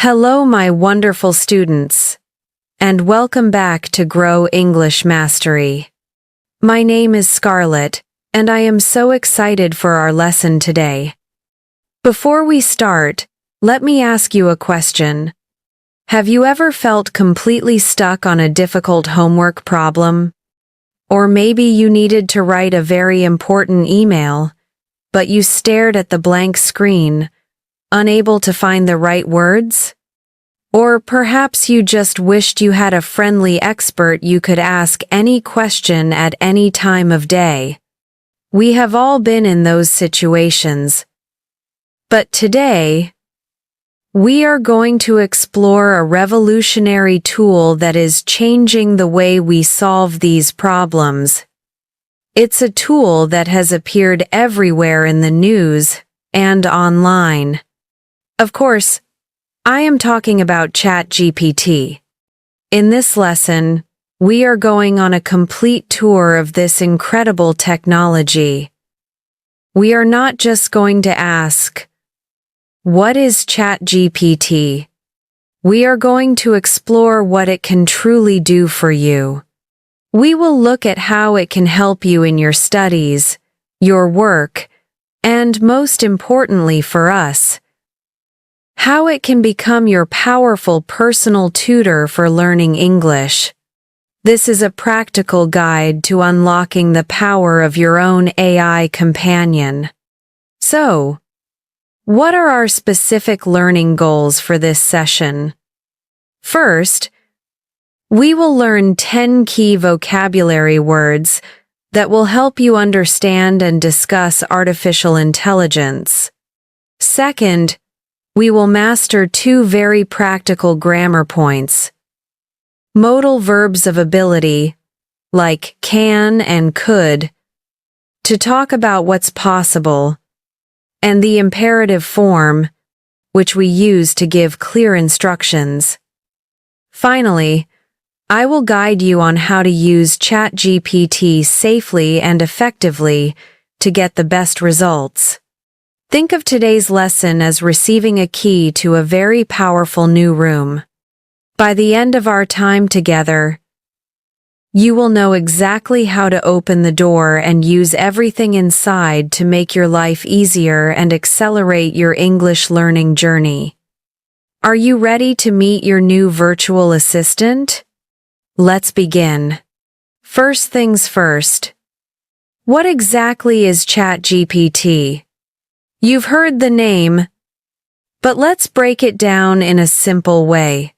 Hello, my wonderful students, and welcome back to Grow English Mastery. My name is Scarlett, and I am so excited for our lesson today. Before we start, let me ask you a question. Have you ever felt completely stuck on a difficult homework problem? Or maybe you needed to write a very important email, but you stared at the blank screen, unable to find the right words? Or perhaps you just wished you had a friendly expert you could ask any question at any time of day. We have all been in those situations. But today, we are going to explore a revolutionary tool that is changing the way we solve these problems. It's a tool that has appeared everywhere in the news and online. Of course, I am talking about ChatGPT. In this lesson, we are going on a complete tour of this incredible technology. We are not just going to ask, "What is ChatGPT?" We are going to explore what it can truly do for you. We will look at how it can help you in your studies, your work, and most importantly for us, how it can become your powerful personal tutor for learning English. This is a practical guide to unlocking the power of your own AI companion. So, what are our specific learning goals for this session? First, we will learn 10 key vocabulary words that will help you understand and discuss artificial intelligence. Second, we will master 2 very practical grammar points. Modal verbs of ability, like can and could, to talk about what's possible, and the imperative form, which we use to give clear instructions. Finally, I will guide you on how to use ChatGPT safely and effectively to get the best results. Think of today's lesson as receiving a key to a very powerful new room. By the end of our time together, you will know exactly how to open the door and use everything inside to make your life easier and accelerate your English learning journey. Are you ready to meet your new virtual assistant? Let's begin. First things first. What exactly is ChatGPT? You've heard the name, but let's break it down in a simple way.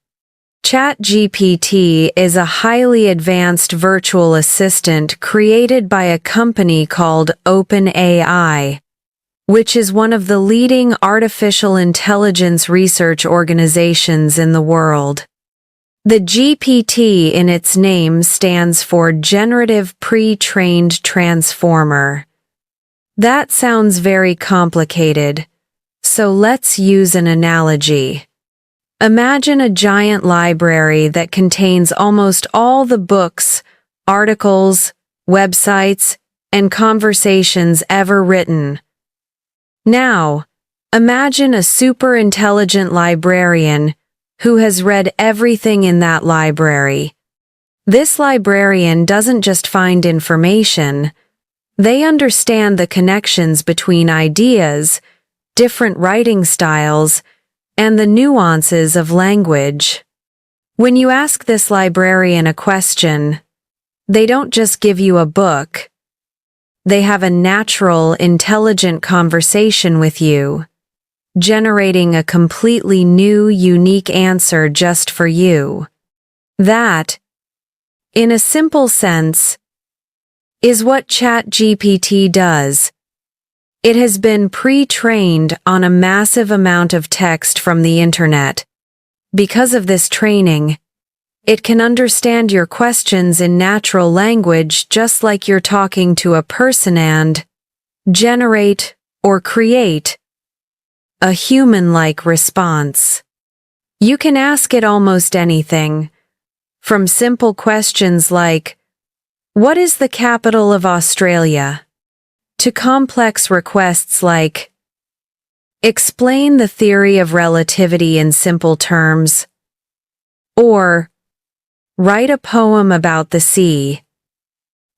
ChatGPT is a highly advanced virtual assistant created by a company called OpenAI, which is one of the leading artificial intelligence research organizations in the world. The GPT in its name stands for Generative Pre-trained Transformer. That sounds very complicated, so let's use an analogy. Imagine a giant library that contains almost all the books, articles, websites, and conversations ever written. Now, imagine a super intelligent librarian who has read everything in that library. This librarian doesn't just find information. They understand the connections between ideas, different writing styles, and the nuances of language. When you ask this librarian a question, they don't just give you a book. They have a natural, intelligent conversation with you, generating a completely new, unique answer just for you. That, in a simple sense, is what ChatGPT does. It has been pre-trained on a massive amount of text from the internet. Because of this training, it can understand your questions in natural language just like you're talking to a person and generate or create a human-like response. You can ask it almost anything, from simple questions like, "What is the capital of Australia?" to complex requests like, Explain the theory of relativity in simple terms. Or, write a poem about the sea.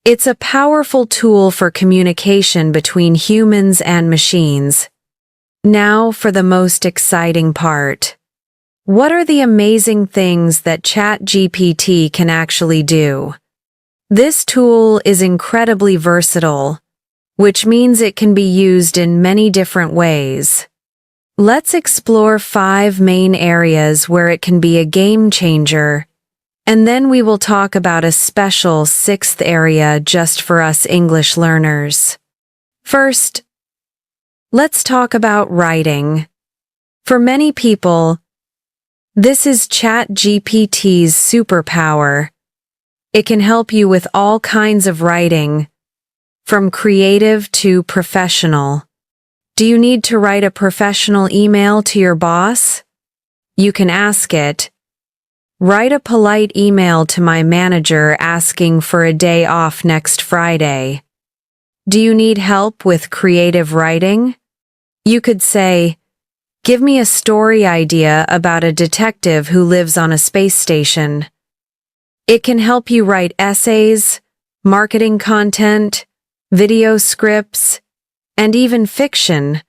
It's a powerful tool for communication between humans and machines. Now for the most exciting part. What are the amazing things that ChatGPT can actually do? This tool is incredibly versatile, which means it can be used in many different ways. Let's explore 5 main areas where it can be a game changer, and then we will talk about a special 6th area just for us English learners. First, let's talk about writing. For many people, this is ChatGPT's superpower. It can help you with all kinds of writing, from creative to professional. Do you need to write a professional email to your boss? You can ask it, write a polite email to my manager asking for a day off next Friday. Do you need help with creative writing? You could say, give me a story idea about a detective who lives on a space station. It can help you write essays, marketing content, video scripts, and even fiction.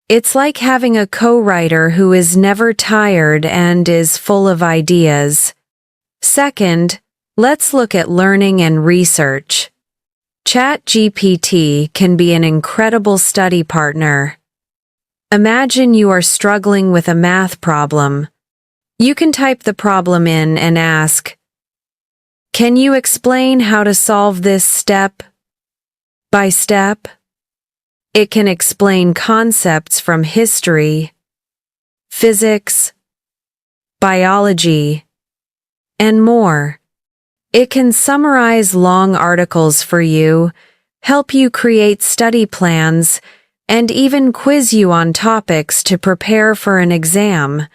It's like having a co-writer who is never tired and is full of ideas. Second, let's look at learning and research. ChatGPT can be an incredible study partner. Imagine you are struggling with a math problem. You can type the problem in and ask, can you explain how to solve this step by step? It can explain concepts from history, physics, biology, and more. It can summarize long articles for you, help you create study plans, and even quiz you on topics to prepare for an exam.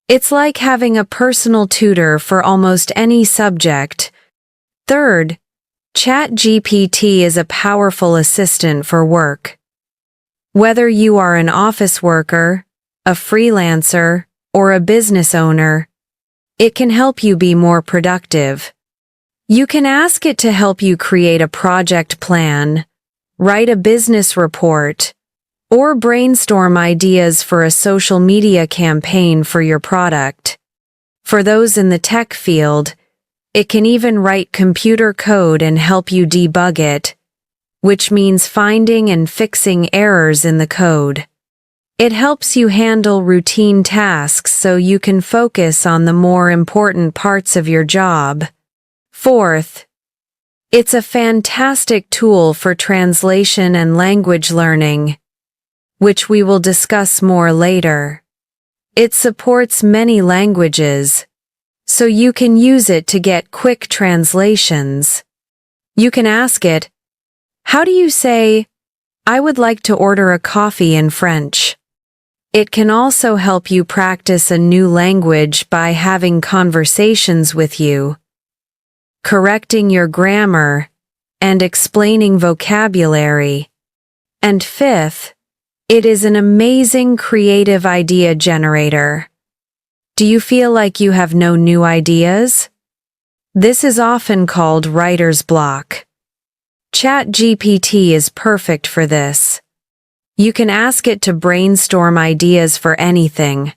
It's like having a personal tutor for almost any subject. Third, ChatGPT is a powerful assistant for work. Whether you are an office worker, a freelancer, or a business owner, it can help you be more productive. You can ask it to help you create a project plan, write a business report, or brainstorm ideas for a social media campaign for your product. For those in the tech field, it can even write computer code and help you debug it, which means finding and fixing errors in the code. It helps you handle routine tasks so you can focus on the more important parts of your job. Fourth, it's a fantastic tool for translation and language learning, which we will discuss more later. It supports many languages, so you can use it to get quick translations. You can ask it, how do you say, I would like to order a coffee in French? It can also help you practice a new language by having conversations with you, correcting your grammar, and explaining vocabulary. And fifth, it is an amazing creative idea generator. Do you feel like you have no new ideas? This is often called writer's block. ChatGPT is perfect for this. You can ask it to brainstorm ideas for anything.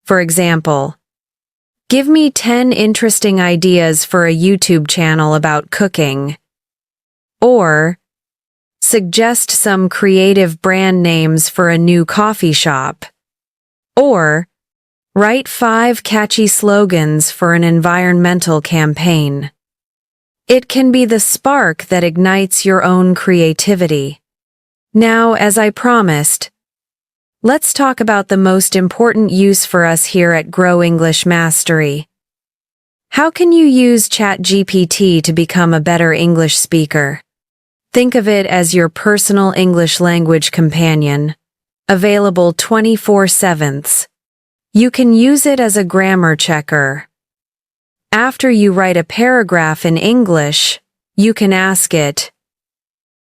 For example, give me 10 interesting ideas for a YouTube channel about cooking. Or, suggest some creative brand names for a new coffee shop. Or, write 5 catchy slogans for an environmental campaign. It can be the spark that ignites your own creativity. Now, as I promised, let's talk about the most important use for us here at Grow English Mastery. How can you use ChatGPT to become a better English speaker? Think of it as your personal English language companion, available 24/7. You can use it as a grammar checker. After you write a paragraph in English, you can ask it,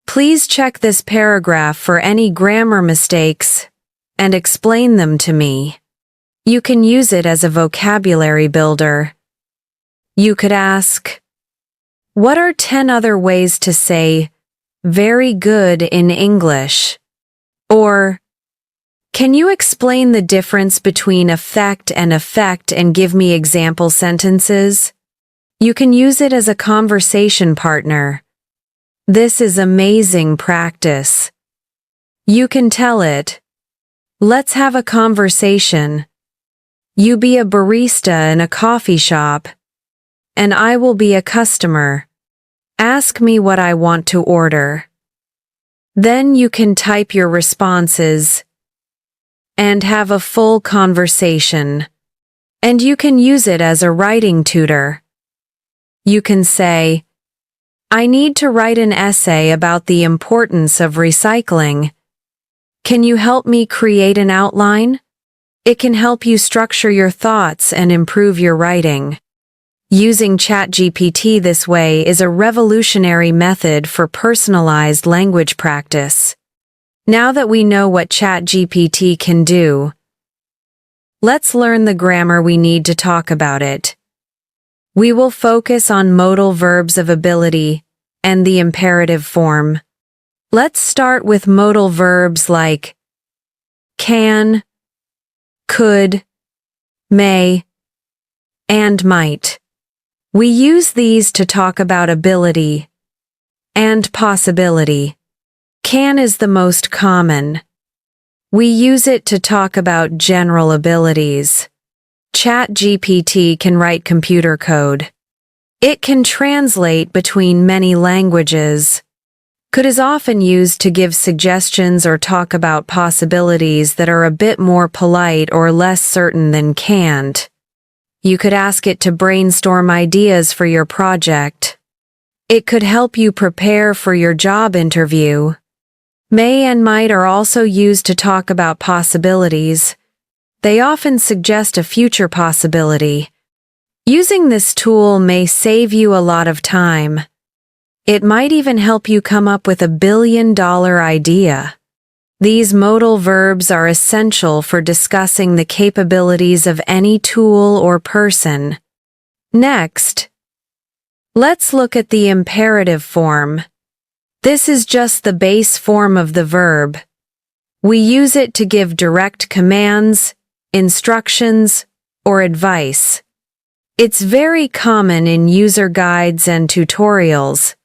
please check this paragraph for any grammar mistakes and explain them to me. You can use it as a vocabulary builder. You could ask, what are 10 other ways to say very good in English? Or, can you explain the difference between effect and give me example sentences? You can use it as a conversation partner. This is amazing practice. You can tell it, let's have a conversation. You be a barista in a coffee shop, and I will be a customer. Ask me what I want to order. Then you can type your responses and have a full conversation. And you can use it as a writing tutor. You can say, I need to write an essay about the importance of recycling. Can you help me create an outline? It can help you structure your thoughts and improve your writing. Using ChatGPT this way is a revolutionary method for personalized language practice. Now that we know what ChatGPT can do, let's learn the grammar we need to talk about it. We will focus on modal verbs of ability and the imperative form. Let's start with modal verbs like can, could, may, and might. We use these to talk about ability and possibility. Can is the most common. We use it to talk about general abilities. ChatGPT can write computer code. It can translate between many languages. Could is often used to give suggestions or talk about possibilities that are a bit more polite or less certain than can't. You could ask it to brainstorm ideas for your project. It could help you prepare for your job interview. May and might are also used to talk about possibilities. They often suggest a future possibility. Using this tool may save you a lot of time. It might even help you come up with a billion-dollar idea. These modal verbs are essential for discussing the capabilities of any tool or person. Next, let's look at the imperative form. This is just the base form of the verb. We use it to give direct commands, instructions, or advice. It's very common in user guides and tutorials.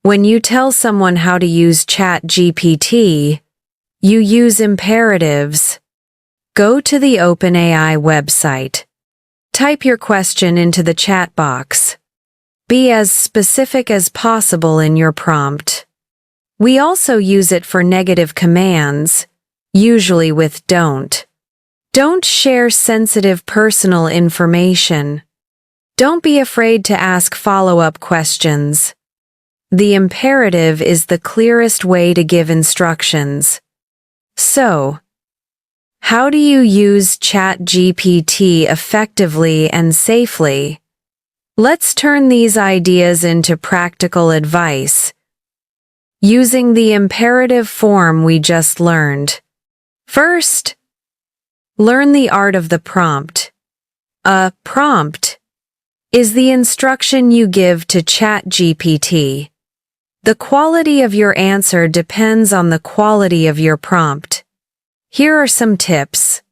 When you tell someone how to use ChatGPT, you use imperatives. Go to the OpenAI website. Type your question into the chat box. Be as specific as possible in your prompt. We also use it for negative commands, usually with don't. Don't share sensitive personal information. Don't be afraid to ask follow-up questions. The imperative is the clearest way to give instructions. So, how do you use ChatGPT effectively and safely? Let's turn these ideas into practical advice, using the imperative form we just learned. First, learn the art of the prompt. A prompt is the instruction you give to ChatGPT. The quality of your answer depends on the quality of your prompt. Here are some tips.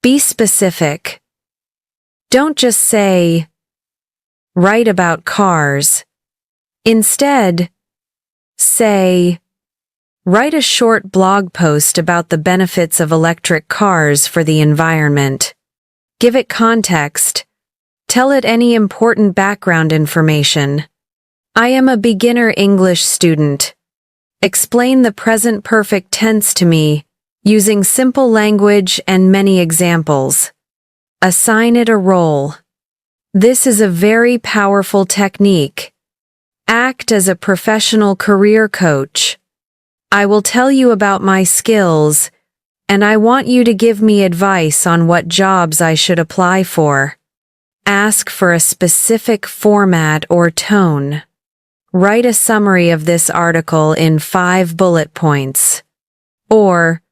Be specific. Don't just say, write about cars. Instead, say, write a short blog post about the benefits of electric cars for the environment. Give it context. Tell it any important background information. I am a beginner English student. Explain the present perfect tense to me, using simple language and many examples. Assign it a role. This is a very powerful technique. Act as a professional career coach. I will tell you about my skills, and I want you to give me advice on what jobs I should apply for. Ask for a specific format or tone. Write a summary of this article in 5 bullet points. Or,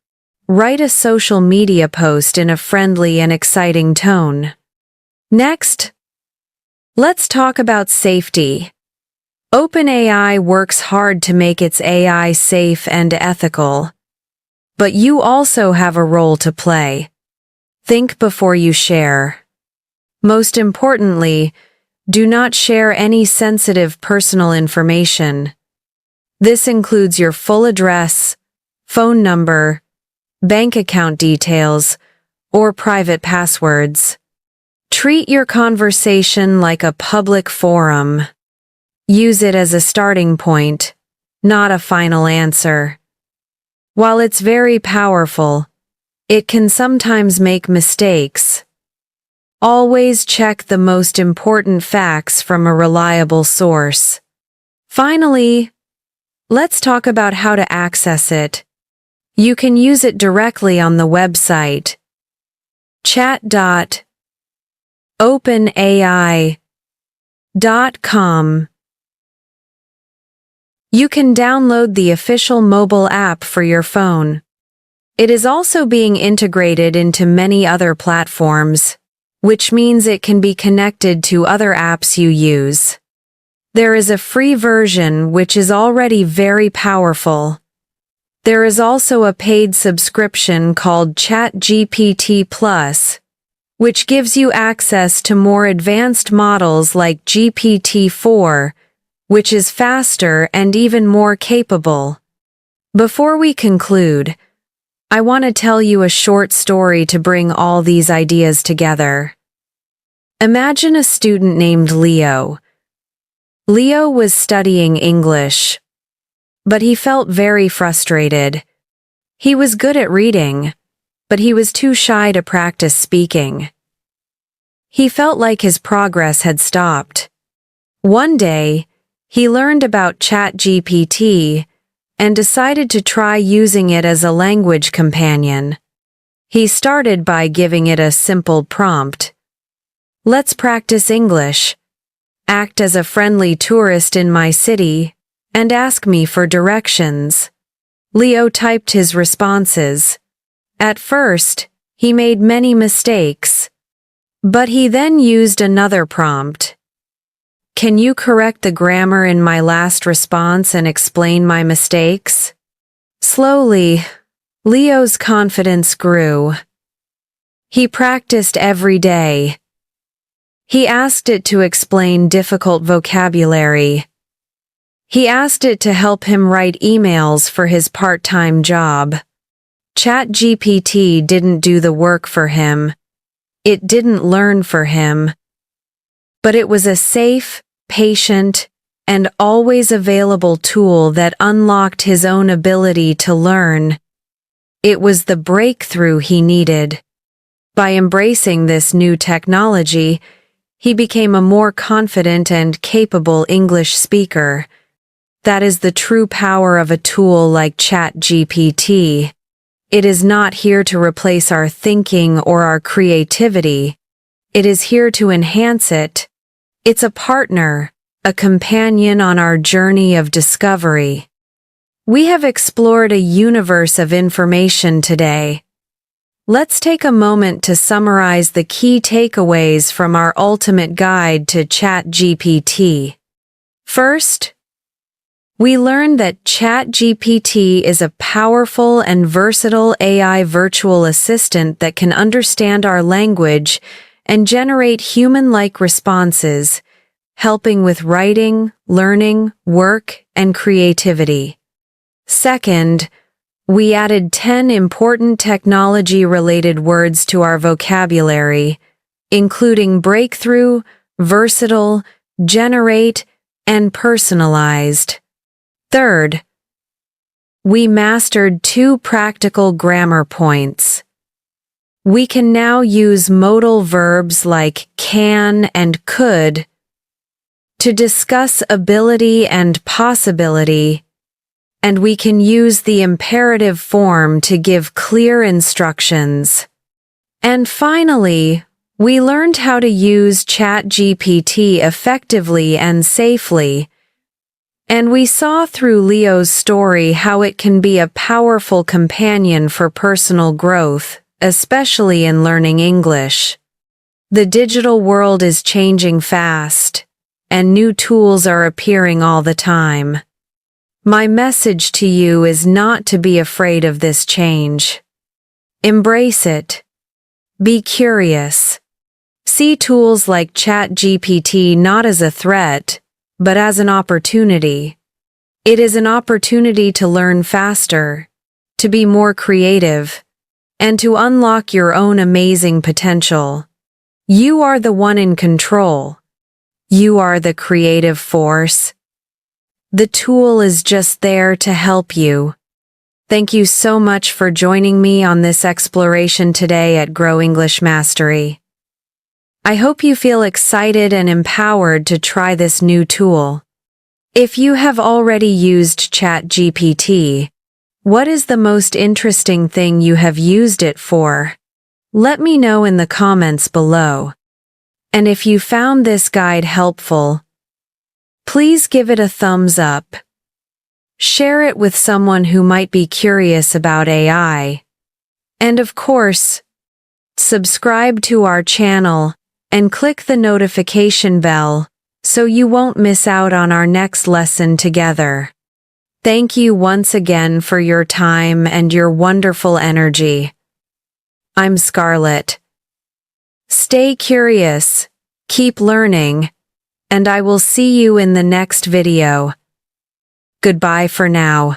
Write a social media post in a friendly and exciting tone. Next, let's talk about safety. OpenAI works hard to make its AI safe and ethical. But you also have a role to play. Think before you share. Most importantly, do not share any sensitive personal information. This includes your full address, phone number, bank account details, or private passwords. Treat your conversation like a public forum. Use it as a starting point, not a final answer. While it's very powerful, it can sometimes make mistakes. Always check the most important facts from a reliable source. Finally, let's talk about how to access it. You can use it directly on the website chat.openai.com. You can download the official mobile app for your phone. It is also being integrated into many other platforms, which means it can be connected to other apps you use. There is a free version which is already very powerful. There is also a paid subscription called ChatGPT Plus, which gives you access to more advanced models like GPT-4, which is faster and even more capable. Before we conclude, I want to tell you a short story to bring all these ideas together. Imagine a student named Leo. Leo was studying English, but he felt very frustrated. He was good at reading, but he was too shy to practice speaking. He felt like his progress had stopped. One day, he learned about ChatGPT and decided to try using it as a language companion. He started by giving it a simple prompt. Let's practice English. Act as a friendly tourist in my city and ask me for directions. Leo typed his responses. At first, he made many mistakes, but he then used another prompt. Can you correct the grammar in my last response and explain my mistakes? Slowly, Leo's confidence grew. He practiced every day. He asked it to explain difficult vocabulary. He asked it to help him write emails for his part-time job. ChatGPT didn't do the work for him. It didn't learn for him. But it was a safe, patient, and always available tool that unlocked his own ability to learn. It was the breakthrough he needed. By embracing this new technology, he became a more confident and capable English speaker. That is the true power of a tool like ChatGPT. It is not here to replace our thinking or our creativity. It is here to enhance it. It's a partner, a companion on our journey of discovery. We have explored a universe of information today. Let's take a moment to summarize the key takeaways from our ultimate guide to ChatGPT. First, we learned that ChatGPT is a powerful and versatile AI virtual assistant that can understand our language and generate human-like responses, helping with writing, learning, work, and creativity. Second, we added 10 important technology-related words to our vocabulary, including breakthrough, versatile, generate, and personalized. Third, we mastered 2 practical grammar points. We can now use modal verbs like can and could to discuss ability and possibility, and we can use the imperative form to give clear instructions. And finally, we learned how to use ChatGPT effectively and safely. And we saw through Leo's story how it can be a powerful companion for personal growth, especially in learning English. The digital world is changing fast, and new tools are appearing all the time. My message to you is not to be afraid of this change. Embrace it. Be curious. See tools like ChatGPT not as a threat, but as an opportunity. It is an opportunity to learn faster, to be more creative, and to unlock your own amazing potential. You are the one in control. You are the creative force. The tool is just there to help you. Thank you so much for joining me on this exploration today at Grow English Mastery. I hope you feel excited and empowered to try this new tool. If you have already used ChatGPT, what is the most interesting thing you have used it for? Let me know in the comments below. And if you found this guide helpful, please give it a thumbs up. Share it with someone who might be curious about AI. And of course, subscribe to our channel and click the notification bell so you won't miss out on our next lesson together. Thank you once again for your time and your wonderful energy. I'm Scarlett. Stay curious, keep learning, and I will see you in the next video. Goodbye for now.